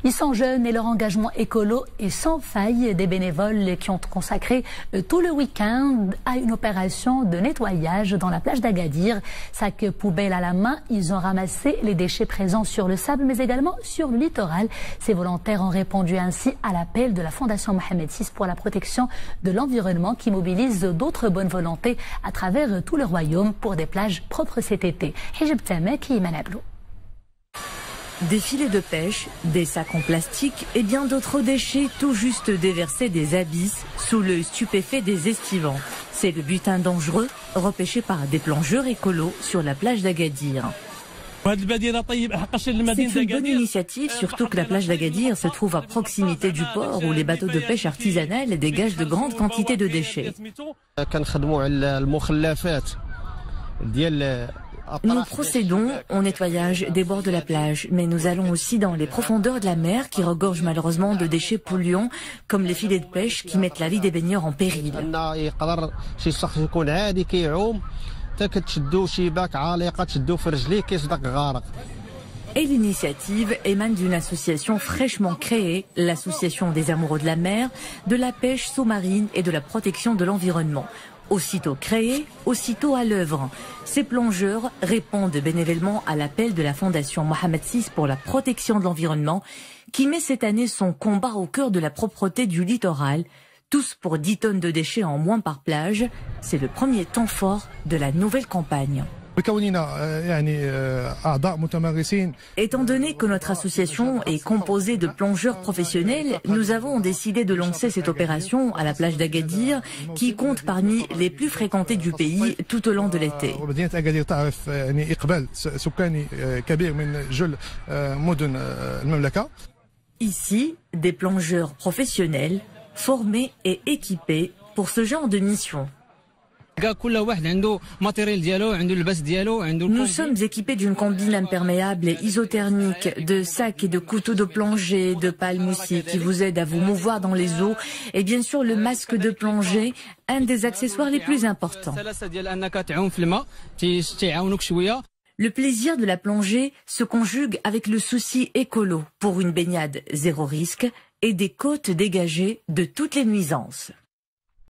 Ils sont jeunes et leur engagement écolo est sans faille. Des bénévoles qui ont consacré tout le week-end à une opération de nettoyage dans la plage d'Agadir. Sac poubelle à la main, ils ont ramassé les déchets présents sur le sable mais également sur le littoral. Ces volontaires ont répondu ainsi à l'appel de la Fondation Mohamed VI pour la protection de l'environnement qui mobilise d'autres bonnes volontés à travers tout le royaume pour des plages propres cet été. Hijab Tamek et Iman Ablou. Des filets de pêche, des sacs en plastique et bien d'autres déchets tout juste déversés des abysses sous l'œil stupéfait des estivants. C'est le butin dangereux repêché par des plongeurs écolos sur la plage d'Agadir. C'est une bonne initiative, surtout que la plage d'Agadir se trouve à proximité du port où les bateaux de pêche artisanales dégagent de grandes quantités de déchets. Nous procédons au nettoyage des bords de la plage, mais nous allons aussi dans les profondeurs de la mer qui regorgent malheureusement de déchets polluants comme les filets de pêche qui mettent la vie des baigneurs en péril. Et l'initiative émane d'une association fraîchement créée, l'association des amoureux de la mer, de la pêche sous-marine et de la protection de l'environnement. Aussitôt créés, aussitôt à l'œuvre. Ces plongeurs répondent bénévolement à l'appel de la Fondation Mohamed VI pour la protection de l'environnement qui met cette année son combat au cœur de la propreté du littoral. Tous pour 10 tonnes de déchets en moins par plage. C'est le premier temps fort de la nouvelle campagne. Étant donné que notre association est composée de plongeurs professionnels, nous avons décidé de lancer cette opération à la plage d'Agadir, qui compte parmi les plus fréquentées du pays tout au long de l'été. Ici, des plongeurs professionnels, formés et équipés pour ce genre de mission. Nous sommes équipés d'une combine imperméable et isothermique, de sacs et de couteaux de plongée, de pales moussées qui vous aident à vous mouvoir dans les eaux et bien sûr le masque de plongée, un des accessoires les plus importants. Le plaisir de la plongée se conjugue avec le souci écolo pour une baignade zéro risque et des côtes dégagées de toutes les nuisances.